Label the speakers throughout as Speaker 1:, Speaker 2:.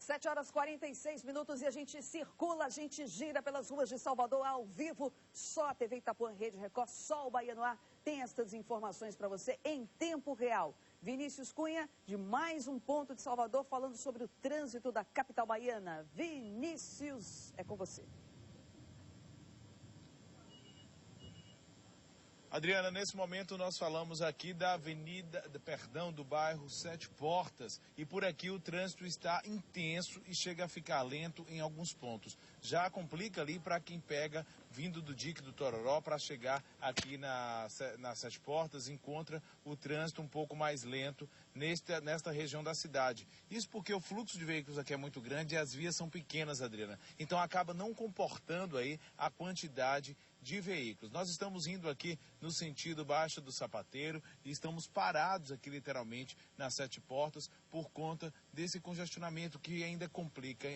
Speaker 1: 7 horas e 46 minutos e a gente circula, a gente gira pelas ruas de Salvador ao vivo. Só a TV Itapuã, Rede Record, só o Bahia no Ar tem estas informações para você em tempo real. Vinícius Cunha, de mais um ponto de Salvador, falando sobre o trânsito da capital baiana. Vinícius, é com você.
Speaker 2: Adriana, nesse momento nós falamos aqui da do bairro Sete Portas, e por aqui o trânsito está intenso e chega a ficar lento em alguns pontos. Já complica ali para quem pega vindo do dique do Tororó para chegar aqui na Sete Portas, encontra o trânsito um pouco mais lento nesta região da cidade. Isso porque o fluxo de veículos aqui é muito grande e as vias são pequenas, Adriana. Então acaba não comportando aí a quantidade de veículos. Nós estamos indo aqui no sentido Baixa do Sapateiro e estamos parados aqui literalmente nas Sete Portas por conta desse congestionamento que ainda complica,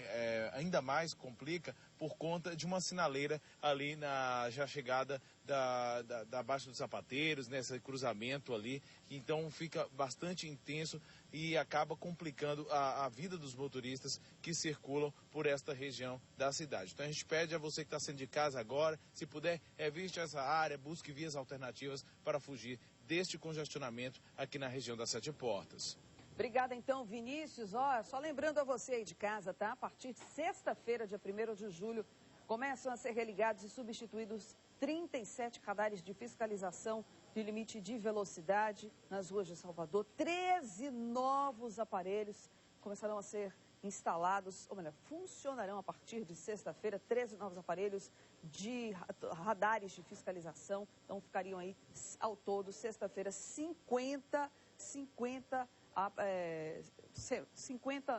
Speaker 2: ainda mais complica por conta de uma sinaleira ali na já chegada da Baixa dos Sapateiros, nesse cruzamento ali. Então fica bastante intenso e acaba complicando a vida dos motoristas que circulam por esta região da cidade. Então a gente pede a você que está saindo de casa agora, se puder, evite essa área, busque vias alternativas para fugir deste congestionamento aqui na região das Sete Portas.
Speaker 1: Obrigada, então, Vinícius. Só lembrando a você aí de casa, tá? A partir de sexta-feira, dia 1º de julho, começam a ser religados e substituídos 37 radares de fiscalização de limite de velocidade nas ruas de Salvador. 13 novos aparelhos começarão a ser instalados, ou melhor, funcionarão a partir de sexta-feira. 13 novos aparelhos de radares de fiscalização. Então ficariam aí, ao todo, sexta-feira, 50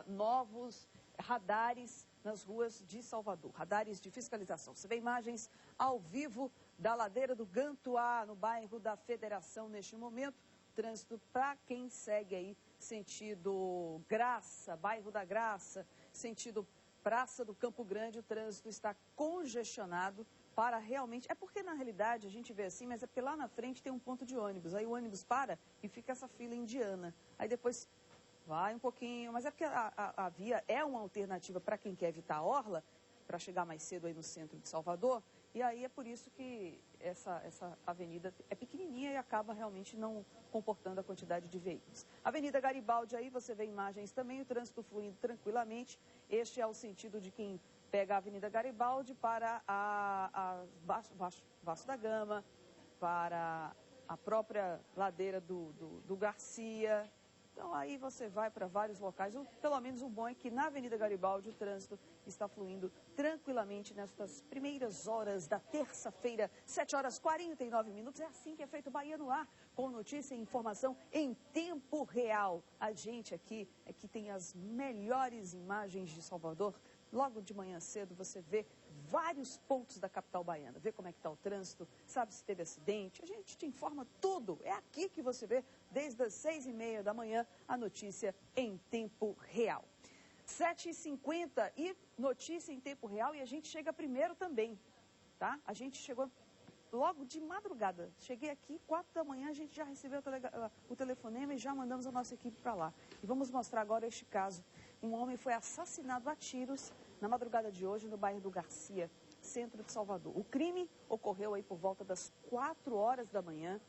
Speaker 1: novos radares nas ruas de Salvador, radares de fiscalização. Você vê imagens ao vivo da ladeira do Gantuá, no bairro da Federação, neste momento. Trânsito para quem segue aí sentido Graça, bairro da Graça, sentido Praça do Campo Grande, o trânsito está congestionado para realmente... É porque, na realidade, a gente vê assim, mas é porque lá na frente tem um ponto de ônibus. Aí o ônibus para e fica essa fila indiana. Aí depois vai um pouquinho, mas é porque a via é uma alternativa para quem quer evitar a orla, para chegar mais cedo aí no centro de Salvador. E aí é por isso que essa avenida é pequenininha e acaba realmente não comportando a quantidade de veículos. Avenida Garibaldi, aí você vê imagens também, o trânsito fluindo tranquilamente. Este é o sentido de quem pega a Avenida Garibaldi para a Vasco da Gama, para a própria ladeira do Garcia. Então aí você vai para vários locais. Pelo menos o bom é que na Avenida Garibaldi o trânsito está fluindo tranquilamente nestas primeiras horas da terça-feira, 7 horas e 49 minutos. É assim que é feito o Bahia no Ar, com notícia e informação em tempo real. A gente aqui é que tem as melhores imagens de Salvador. Logo de manhã cedo você vê vários pontos da capital baiana, vê como é que está o trânsito, sabe se teve acidente, a gente te informa tudo. É aqui que você vê, desde as 6h30 da manhã, a notícia em tempo real. 7h50 e notícia em tempo real, e a gente chega primeiro também, tá? A gente chegou logo de madrugada, cheguei aqui, 4 da manhã, a gente já recebeu o telefonema e já mandamos a nossa equipe para lá. E vamos mostrar agora este caso. Um homem foi assassinado a tiros na madrugada de hoje no bairro do Garcia, centro de Salvador. O crime ocorreu aí por volta das 4 horas da manhã,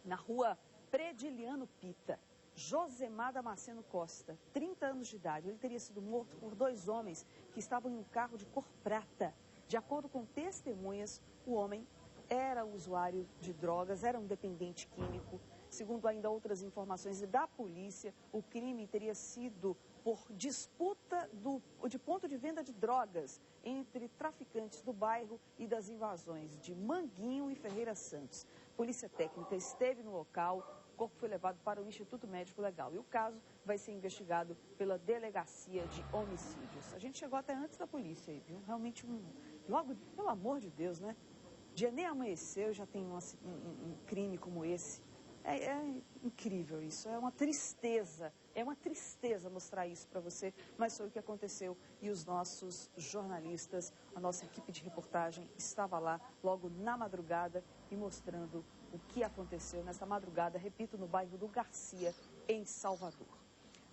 Speaker 1: na rua Prediliano Pita. Josemar Damasceno Costa, 30 anos de idade. Ele teria sido morto por 2 homens que estavam em um carro de cor prata. De acordo com testemunhas, o homem era usuário de drogas, era um dependente químico. Segundo ainda outras informações da polícia, o crime teria sido por disputa de ponto de venda de drogas entre traficantes do bairro e das invasões de Manguinho e Ferreira Santos. Polícia técnica esteve no local, o corpo foi levado para o Instituto Médico Legal e o caso vai ser investigado pela Delegacia de Homicídios. A gente chegou até antes da polícia aí, viu? Realmente, logo, pelo amor de Deus, né? Dia nem amanheceu, já tem um crime como esse. É incrível isso, é uma tristeza mostrar isso para você, mas foi o que aconteceu e os nossos jornalistas, a nossa equipe de reportagem estava lá logo na madrugada e mostrando o que aconteceu nessa madrugada, repito, no bairro do Garcia, em Salvador.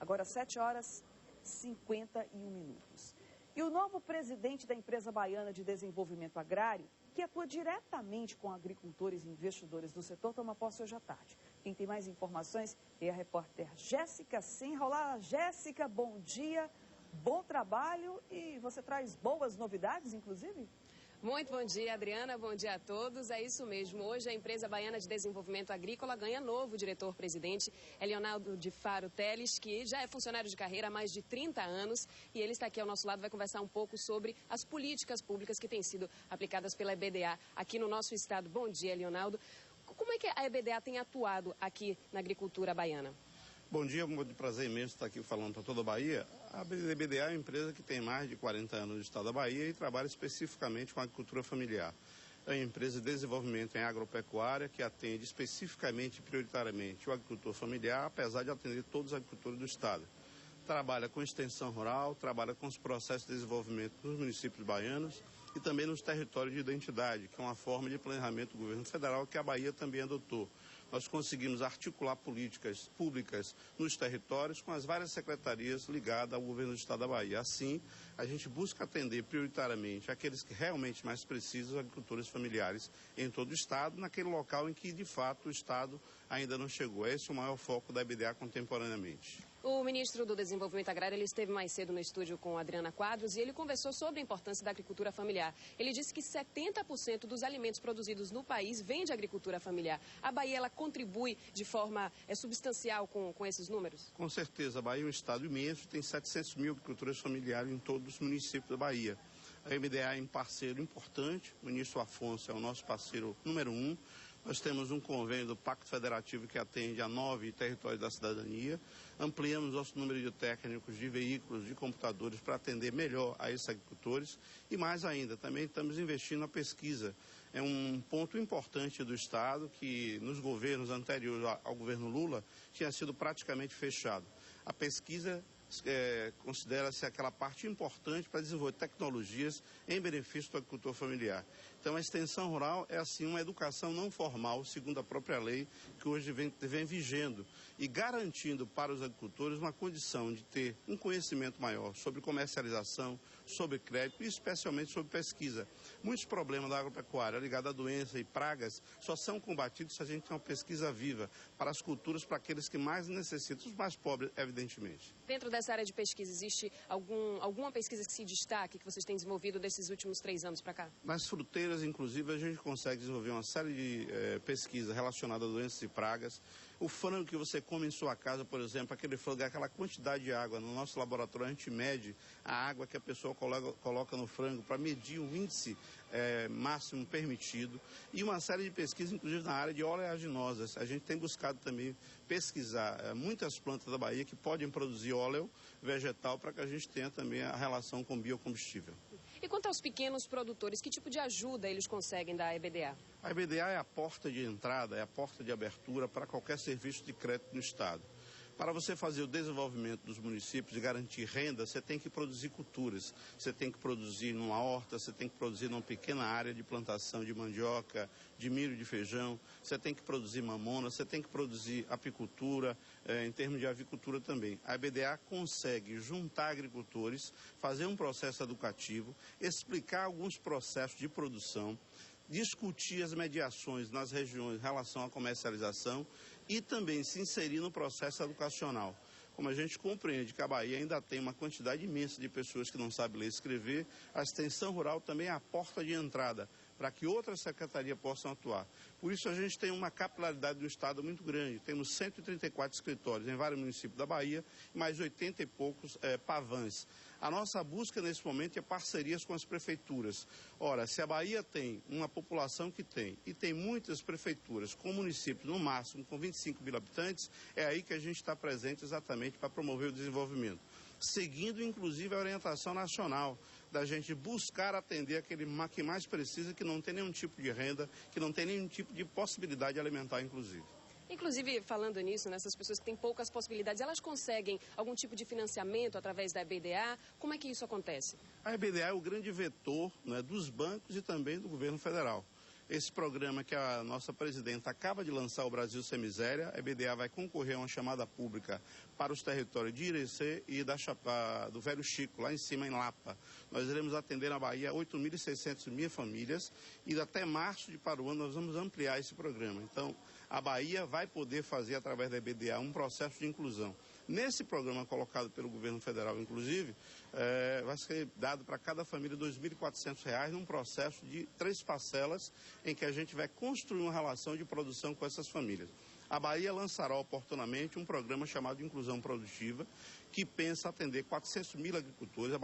Speaker 1: Agora 7 horas 51 minutos. E o novo presidente da Empresa Baiana de Desenvolvimento Agrário, que atua diretamente com agricultores e investidores do setor, toma posse hoje à tarde. Quem tem mais informações é a repórter Jéssica Senra. Olá, Jéssica, bom dia, bom trabalho e você traz boas novidades, inclusive?
Speaker 3: Muito bom dia, Adriana. Bom dia a todos. É isso mesmo. Hoje a Empresa Baiana de Desenvolvimento Agrícola ganha novo diretor-presidente. É Leonardo de Faro Teles, que já é funcionário de carreira há mais de 30 anos. E ele está aqui ao nosso lado, vai conversar um pouco sobre as políticas públicas que têm sido aplicadas pela EBDA aqui no nosso estado. Bom dia, Leonardo. Como é que a EBDA tem atuado aqui na agricultura baiana?
Speaker 4: Bom dia, um prazer imenso estar aqui falando para toda a Bahia. A EBDA é uma empresa que tem mais de 40 anos no estado da Bahia e trabalha especificamente com a agricultura familiar. É uma empresa de desenvolvimento em agropecuária que atende especificamente e prioritariamente o agricultor familiar, apesar de atender todos os agricultores do estado. Trabalha com extensão rural, trabalha com os processos de desenvolvimento nos municípios baianos e também nos territórios de identidade, que é uma forma de planejamento do governo federal que a Bahia também adotou. Nós conseguimos articular políticas públicas nos territórios com as várias secretarias ligadas ao governo do estado da Bahia. Assim, a gente busca atender prioritariamente aqueles que realmente mais precisam, os agricultores familiares em todo o estado, naquele local em que, de fato, o estado ainda não chegou. Esse é o maior foco da EBDA contemporaneamente.
Speaker 3: O ministro do Desenvolvimento Agrário, ele esteve mais cedo no estúdio com a Adriana Quadros e ele conversou sobre a importância da agricultura familiar. Ele disse que 70% dos alimentos produzidos no país vêm de agricultura familiar. A Bahia, ela contribui de forma substancial com esses números?
Speaker 4: Com certeza. A Bahia é um estado imenso, tem 700 mil agricultores familiares em todos os municípios da Bahia. A EBDA é um parceiro importante, o ministro Afonso é o nosso parceiro número 1. Nós temos um convênio do Pacto Federativo que atende a 9 territórios da cidadania. Ampliamos nosso número de técnicos, de veículos, de computadores para atender melhor a esses agricultores. E mais ainda, também estamos investindo na pesquisa. É um ponto importante do Estado que nos governos anteriores ao governo Lula tinha sido praticamente fechado. A pesquisa considera-se aquela parte importante para desenvolver tecnologias em benefício do agricultor familiar. Então, a extensão rural é, assim, uma educação não formal, segundo a própria lei, que hoje vem vigendo e garantindo para os agricultores uma condição de ter um conhecimento maior sobre comercialização, sobre crédito e especialmente sobre pesquisa. Muitos problemas da agropecuária ligados a doenças e pragas só são combatidos se a gente tem uma pesquisa viva para as culturas, para aqueles que mais necessitam, os mais pobres, evidentemente.
Speaker 3: Dentro dessa área de pesquisa, existe alguma pesquisa que se destaque, que vocês têm desenvolvido desses últimos 3 anos para cá?
Speaker 4: Nas fruteiras, inclusive, a gente consegue desenvolver uma série de pesquisas relacionadas a doenças e pragas. O frango que você come em sua casa, por exemplo, aquele frango, aquela quantidade de água. No nosso laboratório, a gente mede a água que a pessoa coloca no frango para medir o índice máximo permitido. E uma série de pesquisas, inclusive na área de oleaginosas. A gente tem buscado também pesquisar muitas plantas da Bahia que podem produzir óleo vegetal para que a gente tenha também a relação com biocombustível.
Speaker 3: E quanto aos pequenos produtores, que tipo de ajuda eles conseguem da EBDA?
Speaker 4: A EBDA é a porta de entrada, é a porta de abertura para qualquer serviço de crédito no Estado. Para você fazer o desenvolvimento dos municípios e garantir renda, você tem que produzir culturas. Você tem que produzir numa horta, você tem que produzir numa pequena área de plantação de mandioca, de milho, de feijão. Você tem que produzir mamona, você tem que produzir apicultura, em termos de avicultura também. A EBDA consegue juntar agricultores, fazer um processo educativo, explicar alguns processos de produção, discutir as mediações nas regiões em relação à comercialização e também se inserir no processo educacional. Como a gente compreende que a Bahia ainda tem uma quantidade imensa de pessoas que não sabem ler e escrever, a extensão rural também é a porta de entrada para que outras secretarias possam atuar. Por isso a gente tem uma capilaridade do Estado muito grande. Temos 134 escritórios em vários municípios da Bahia e mais 80 e poucos pavãs. A nossa busca nesse momento é parcerias com as prefeituras. Ora, se a Bahia tem uma população que tem, e tem muitas prefeituras com municípios no máximo com 25 mil habitantes, é aí que a gente está presente exatamente para promover o desenvolvimento. Seguindo, inclusive, a orientação nacional da gente buscar atender aquele que mais precisa, que não tem nenhum tipo de renda, que não tem nenhum tipo de possibilidade alimentar, inclusive.
Speaker 3: Inclusive, falando nisso, nessas pessoas que têm poucas possibilidades, elas conseguem algum tipo de financiamento através da EBDA? Como é que isso acontece?
Speaker 4: A EBDA é o grande vetor, né, dos bancos e também do governo federal. Esse programa que a nossa presidenta acaba de lançar, o Brasil Sem Miséria, a EBDA vai concorrer a uma chamada pública para os territórios de Irecê e do Velho Chico, lá em cima, em Lapa. Nós iremos atender na Bahia 8.600 famílias e até março de para o ano nós vamos ampliar esse programa. Então, a Bahia vai poder fazer, através da EBDA, um processo de inclusão. Nesse programa colocado pelo governo federal, inclusive, vai ser dado para cada família R$ 2.400 num processo de 3 parcelas em que a gente vai construir uma relação de produção com essas famílias. A Bahia lançará oportunamente um programa chamado de Inclusão Produtiva, que pensa atender 400 mil agricultores.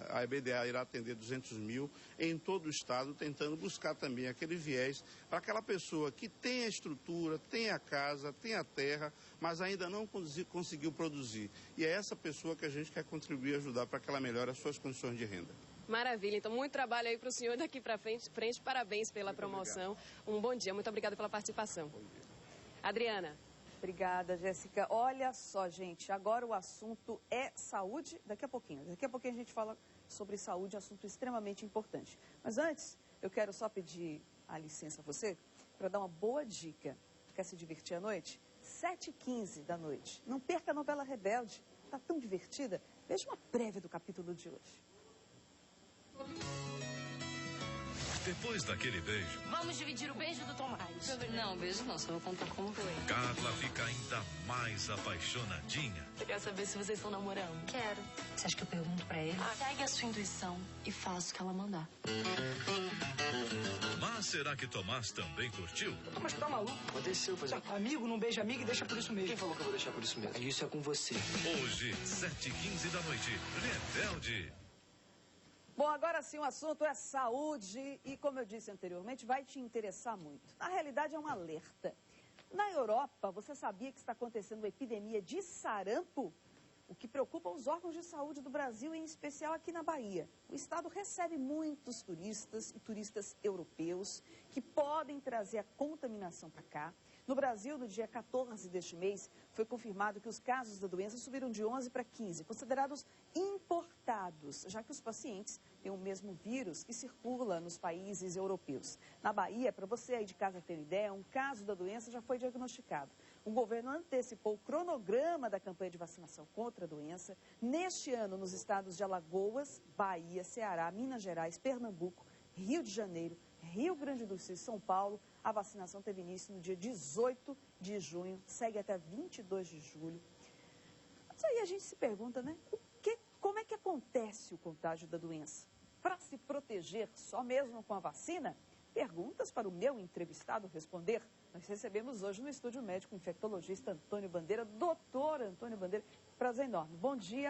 Speaker 4: A EBDA irá atender 200 mil em todo o estado, tentando buscar também aquele viés para aquela pessoa que tem a estrutura, tem a casa, tem a terra, mas ainda não conseguiu produzir. E é essa pessoa que a gente quer contribuir e ajudar para que ela melhore as suas condições de renda.
Speaker 3: Maravilha, então muito trabalho aí para o senhor daqui para frente. Parabéns pela promoção. Um bom dia, muito obrigada pela participação.
Speaker 4: Bom dia.
Speaker 3: Adriana.
Speaker 1: Obrigada, Jéssica. Olha só, gente, agora o assunto é saúde. Daqui a pouquinho a gente fala sobre saúde, assunto extremamente importante. Mas antes, eu quero só pedir a licença a você para dar uma boa dica. Quer se divertir à noite? 7h15 da noite. Não perca a novela Rebelde. Está tão divertida. Veja uma prévia do capítulo de hoje.
Speaker 5: Depois daquele beijo,
Speaker 6: Vamos dividir o beijo do Tomás.
Speaker 3: Não, beijo não, só vou contar como foi.
Speaker 5: Carla fica ainda mais apaixonadinha.
Speaker 6: Você quer saber se vocês estão namorando?
Speaker 7: Quero. Você acha que eu pergunto pra ele?
Speaker 6: Segue a sua intuição e faça o que ela mandar.
Speaker 5: Mas será que Tomás também curtiu?
Speaker 8: Mas tá maluco?
Speaker 9: Aconteceu, pois é.
Speaker 8: Amigo não beija amigo e deixa por isso mesmo.
Speaker 9: Quem falou que eu vou deixar por isso mesmo? Isso é com você.
Speaker 5: Hoje, 7h15 da noite, Rebelde.
Speaker 1: Bom, agora sim o assunto é saúde e, como eu disse anteriormente, vai te interessar muito. Na realidade, é um alerta. Na Europa, você sabia que está acontecendo uma epidemia de sarampo? O que preocupa os órgãos de saúde do Brasil, em especial aqui na Bahia. O estado recebe muitos turistas e turistas europeus que podem trazer a contaminação para cá. No Brasil, no dia 14 deste mês, foi confirmado que os casos da doença subiram de 11 para 15, considerados importados, já que os pacientes têm o mesmo vírus que circula nos países europeus. Na Bahia, para você aí de casa ter ideia, um caso da doença já foi diagnosticado. O governo antecipou o cronograma da campanha de vacinação contra a doença. Neste ano, nos estados de Alagoas, Bahia, Ceará, Minas Gerais, Pernambuco, Rio de Janeiro, Rio Grande do Sul e São Paulo, a vacinação teve início no dia 18 de junho, segue até 22 de julho. Mas aí a gente se pergunta, né? Como é que acontece o contágio da doença? Para se proteger só mesmo com a vacina? Perguntas para o meu entrevistado responder. Nós recebemos hoje no estúdio médico infectologista Antônio Bandeira, doutor Antônio Bandeira. Prazer enorme. Bom dia.